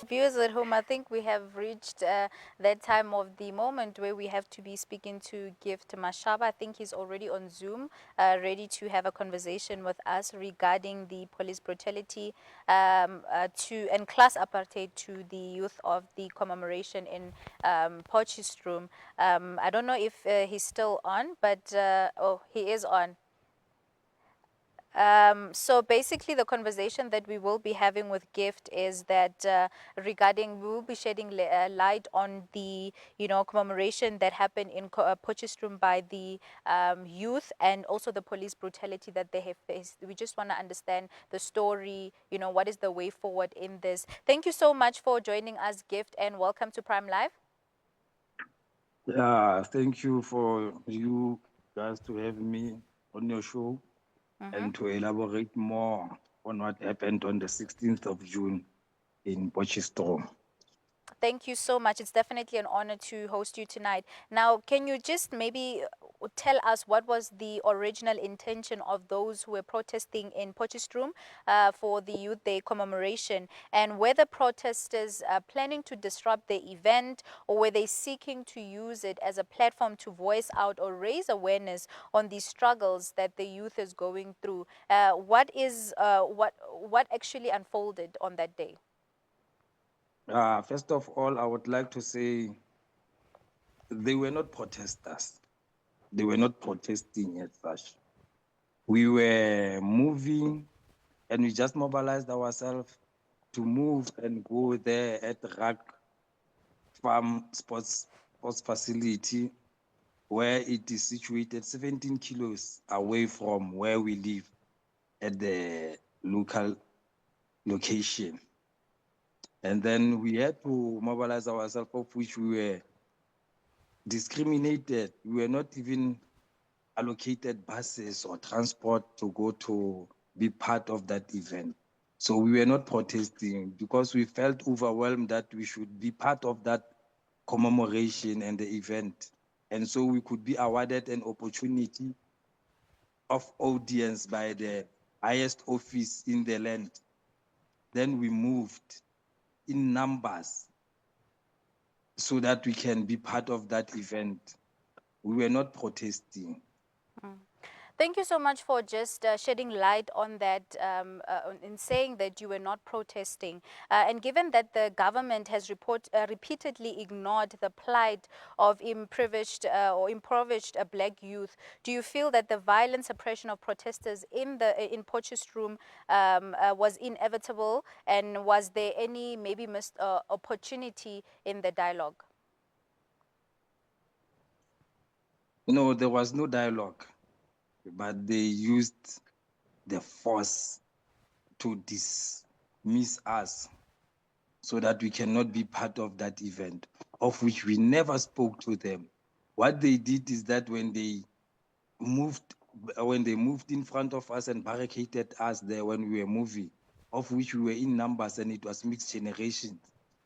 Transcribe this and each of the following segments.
Viewers at home, I think we have reached that time of the moment where we have to be speaking to Gift Mashaba. I think he's already on Zoom, ready to have a conversation with us regarding the police brutality to and class apartheid to the youth of the commemoration in Potchefstroom. I don't know if he's still on, but oh, he is on. So basically, the conversation that we will be having with Gift is that regarding we will be shedding light on the commemoration that happened in Potchefstroom by the youth and also the police brutality that they have faced. We just want to understand the story. What is the way forward in this? Thank you so much for joining us, Gift, and welcome to Prime Live. Yeah, thank you for you guys to have me on your show Mm-hmm. and to elaborate more on what happened on the 16th of June in Potchefstroom. Thank you so much. It's definitely an honor to host you tonight. Now, can you just maybe tell us what was the original intention of those who were protesting in Potchefstroom for the Youth Day commemoration, and were the protesters planning to disrupt the event, or were they seeking to use it as a platform to voice out or raise awareness on the struggles that the youth is going through? What actually unfolded on that day? First of all, I would like to say they were not protesters. They were not protesting as such. We were moving and we just mobilized ourselves to move and go there at Rag Farm sports facility where it is situated 17 kilos away from where we live at the local location. And then we had to mobilize ourselves, of which we were discriminated. We were not even allocated buses or transport to go to be part of that event. So we were not protesting because we felt overwhelmed that we should be part of that commemoration and the event. And so we could be awarded an opportunity of audience by the highest office in the land. Then we moved in numbers so that we can be part of that event. We were not protesting. Mm. Thank you so much for just shedding light on that in saying that you were not protesting. And given that the government has repeatedly ignored the plight of impoverished black youth, do you feel that the violent suppression of protesters in Potchefstroom was inevitable? And was there any maybe missed opportunity in the dialogue? No, there was no dialogue, but they used the force to dismiss us so that we cannot be part of that event, of which we never spoke to them. What they did is that moved when they moved in front of us and barricaded us there when we were moving, of which we were in numbers and it was mixed generations.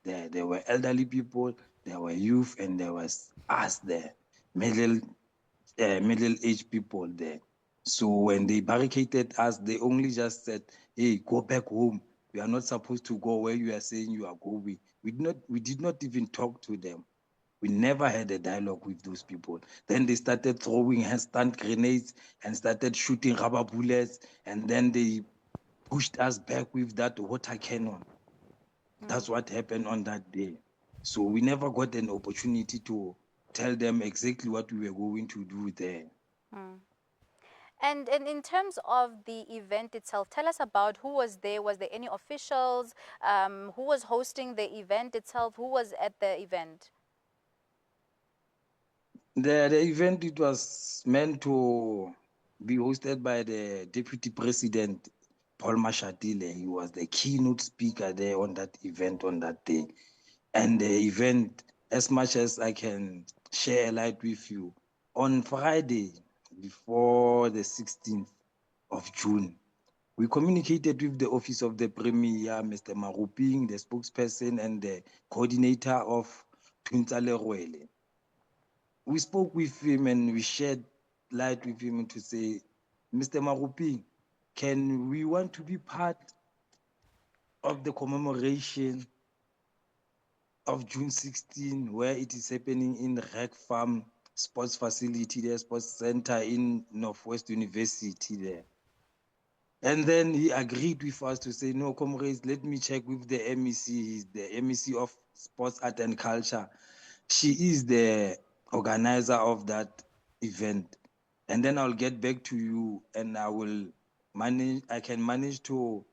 There were elderly people, there were youth, and there was us there, middle-aged people there. So when they barricaded us, they only just said, "Hey, go back home. We are not supposed to go where you are saying you are going." We did not even talk to them. We never had a dialogue with those people. Then they started throwing hand grenades and started shooting rubber bullets, and then they pushed us back with that water cannon. Mm. That's what happened on that day. So we never got an opportunity to tell them exactly what we were going to do there. Mm. And in terms of the event itself, tell us about who was there. Was there any officials? Who was hosting the event itself? Who was at the event? The event, it was meant to be hosted by the Deputy President, Paul Mashatile. He was the keynote speaker there on that event on that day. And the event, as much as I can share a light with you, on Friday before the 16th of June, we communicated with the Office of the Premier, Mr. Maruping, the spokesperson and the coordinator of Tuntsale Rwele. We spoke with him and we shared light with him to say, "Mr. Maruping, can we want to be part of the commemoration of June 16, where it is happening in the Rec Farm Sports Facility, the sports center in Northwest University there. And then he agreed with us to say, no, comrades, let me check with the MEC. He's the MEC of Sports, Art and Culture. She is the organizer of that event. And then I'll get back to you and I can manage to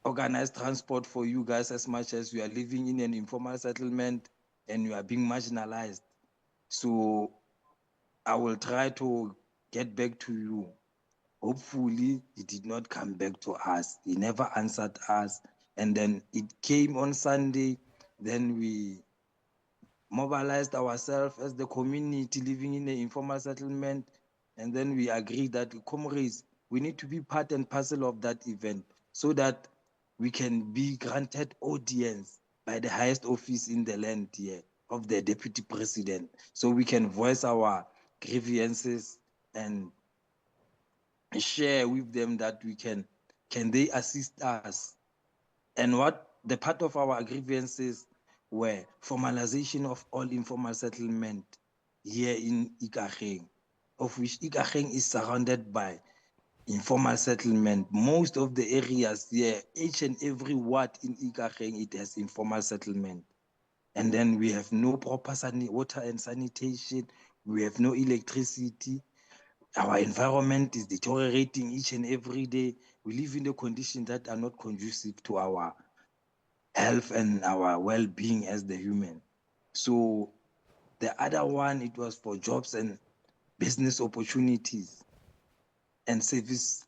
organize transport for you guys as much as you are living in an informal settlement and you are being marginalized. So I will try to get back to you. Hopefully, he did not come back to us. He never answered us. And then it came on Sunday. Then we mobilized ourselves as the community living in an informal settlement. And then we agreed that, comrades, we need to be part and parcel of that event so that we can be granted audience by the highest office in the land here of the deputy president. So we can voice our grievances and share with them that can they assist us. And what the part of our grievances were formalization of all informal settlement here in Ikageng, of which Ikageng is surrounded by informal settlement. Most of the areas here, each and every ward in Ikageng, it has informal settlement. And then we have no proper water and sanitation, we have no electricity, our environment is deteriorating each and every day. We live in the conditions that are not conducive to our health and our well-being as the human. So the other one, it was for jobs and business opportunities and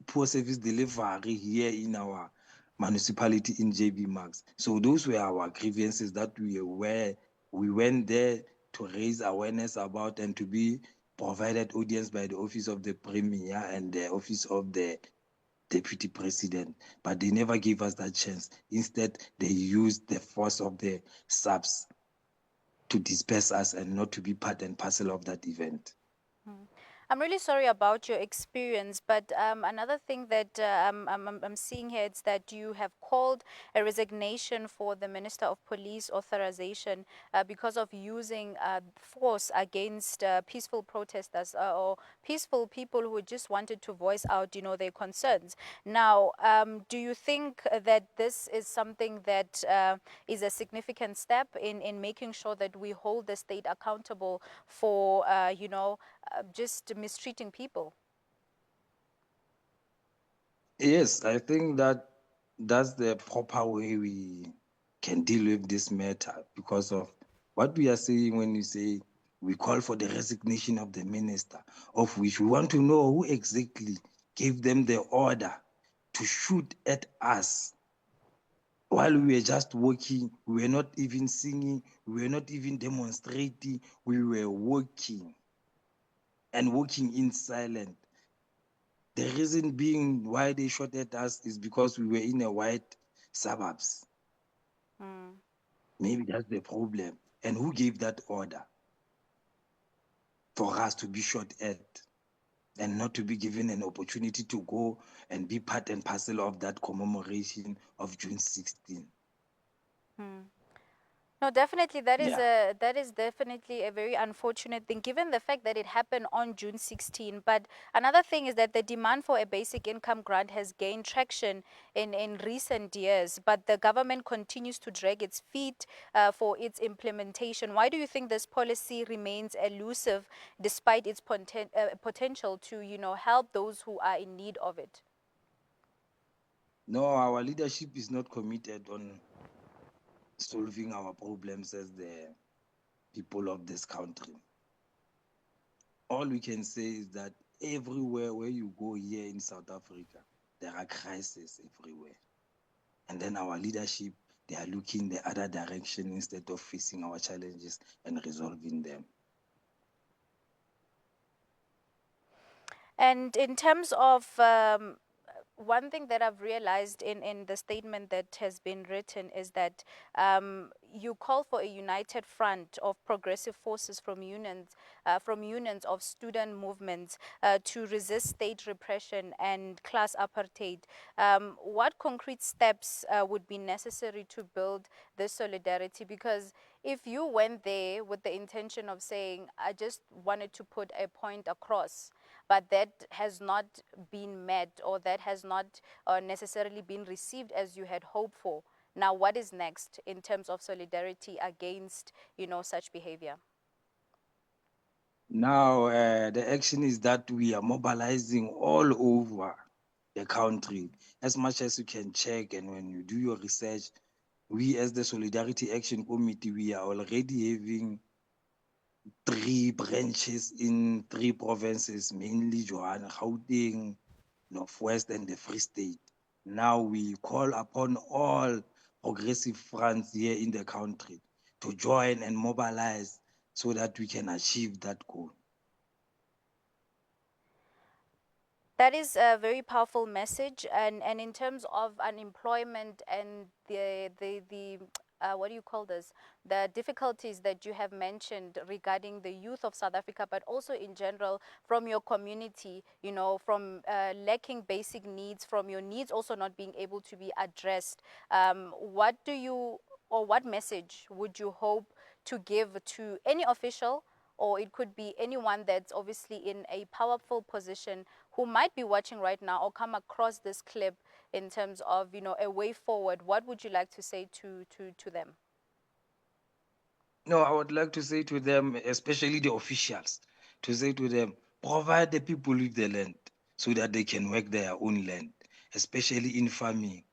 poor service delivery here in our municipality in JB Max. So those were our grievances that we went there to raise awareness about and to be provided audience by the office of the premier and the office of the deputy president, but they never gave us that chance. Instead, they used the force of the subs to disperse us and not to be part and parcel of that event. I'm really sorry about your experience, but another thing that I'm seeing here is that you have called a resignation for the Minister of Police authorization because of using force against peaceful protesters or peaceful people who just wanted to voice out, their concerns. Now, do you think that this is something that is a significant step in making sure that we hold the state accountable for, just mistreating people? Yes, I think that that's the proper way we can deal with this matter because of what we are saying when you say we call for the resignation of the minister, of which we want to know who exactly gave them the order to shoot at us while we were just walking. We were not even singing, we were not even demonstrating, we were walking and walking in silence. The reason being why they shot at us is because we were in a white suburbs. Mm. Maybe that's the problem. And who gave that order for us to be shot at and not to be given an opportunity to go and be part and parcel of that commemoration of June 16? Mm. No, definitely Yeah. that is definitely a very unfortunate thing given the fact that it happened on June 16. But another thing is that the demand for a basic income grant has gained traction in recent years, but the government continues to drag its feet for its implementation. Why do you think this policy remains elusive despite its potential to, help those who are in need of it? No, our leadership is not committed on solving our problems as the people of this country. All we can say is that everywhere where you go here in South Africa, there are crises everywhere. And then our leadership, they are looking the other direction instead of facing our challenges and resolving them. And in terms of one thing that I've realized in the statement that has been written is that you call for a united front of progressive forces from unions of student movements to resist state repression and class apartheid. What concrete steps would be necessary to build this solidarity? Because if you went there with the intention of saying, I just wanted to put a point across, but that has not been met, or that has not necessarily been received as you had hoped for. Now, what is next in terms of solidarity against, such behavior? Now, the action is that we are mobilizing all over the country as much as you can check. And when you do your research, we as the Solidarity Action Committee, we are already having 3 branches in 3 provinces, mainly Johanna, Gauteng, Northwest, and the Free State. Now we call upon all progressive fronts here in the country to join and mobilize so that we can achieve that goal. That is a very powerful message, and in terms of unemployment and the what do you call this? The difficulties that you have mentioned regarding the youth of South Africa, but also in general from your community, from lacking basic needs, from your needs also not being able to be addressed. What do you, or what message would you hope to give to any official, or it could be anyone that's obviously in a powerful position who might be watching right now or come across this clip, in terms of a way forward? What would you like to say to them? No, I would like to say to them, especially the officials, to say to them, provide the people with the land so that they can work their own land, especially in farming.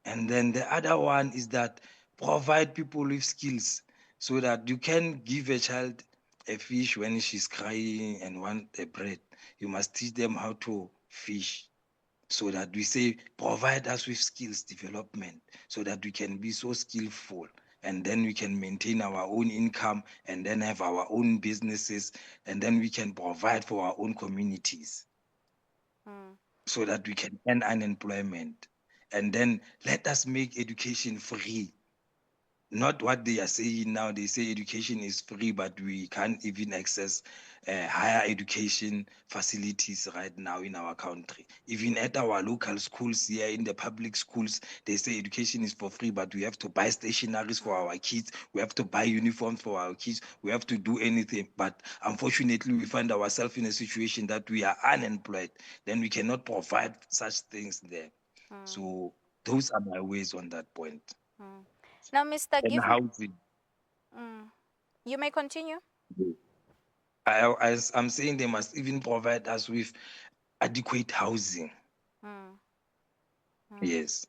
And then the other one is that provide people with skills so that you can give a child a fish when she's crying and want a bread. You must teach them how to fish, so that we say provide us with skills development so that we can be so skillful, and then we can maintain our own income and then have our own businesses, and then we can provide for our own communities Mm, so that we can end unemployment. And then let us make education free, not what they are saying now. They say education is free, but we can't even access higher education facilities right now in our country. Even at our local schools here in the public schools, they say education is for free, but we have to buy stationaries for mm, our kids. We have to buy uniforms for our kids. We have to do anything. But unfortunately, we find ourselves in a situation that we are unemployed. Then we cannot provide such things there. mm, So those are my ways on that point. mm. Now, Mr. And Give, housing. mm, you may continue. I'm saying they must even provide us with adequate housing. Mm, mm. Yes.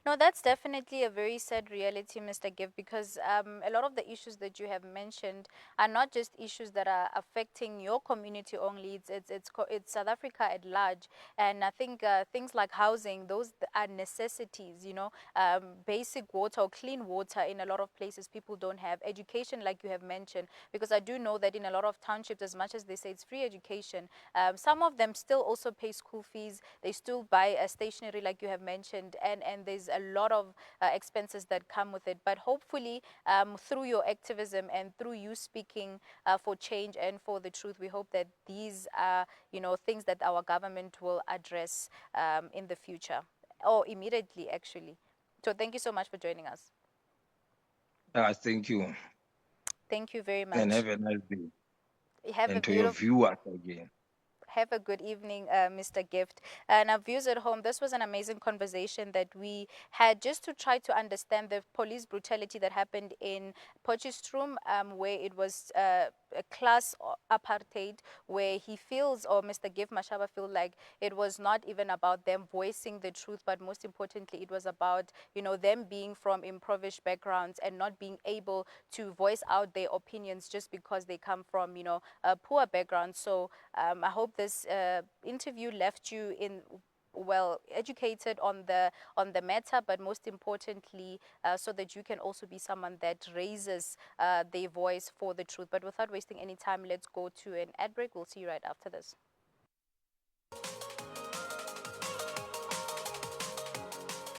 No, that's definitely a very sad reality, Mr. Gift, because a lot of the issues that you have mentioned are not just issues that are affecting your community only. It's South Africa at large, and I think things like housing, those are necessities. Basic water or clean water in a lot of places people don't have. Education, like you have mentioned, because I do know that in a lot of townships, as much as they say it's free education, some of them still also pay school fees. They still buy a stationery, like you have mentioned, and there's a lot of expenses that come with it. But hopefully, through your activism and through you speaking for change and for the truth, we hope that these are, things that our government will address in the future, or immediately, actually. So thank you so much for joining us. Thank you. Thank you very And much. have a nice day. Have a And to your beautiful viewers again. Have a good evening, Mr. Gift. And our viewers at home, this was an amazing conversation that we had, just to try to understand the police brutality that happened in Potchefstroom, where it was a class apartheid, where he feels, or Mr. Gift Mashaba feel like it was not even about them voicing the truth, but most importantly, it was about, them being from impoverished backgrounds and not being able to voice out their opinions just because they come from, a poor background. So I hope this interview left you in well educated on the matter, but most importantly, so that you can also be someone that raises their voice for the truth. But without wasting any time, let's go to an ad break. We'll see you right after this.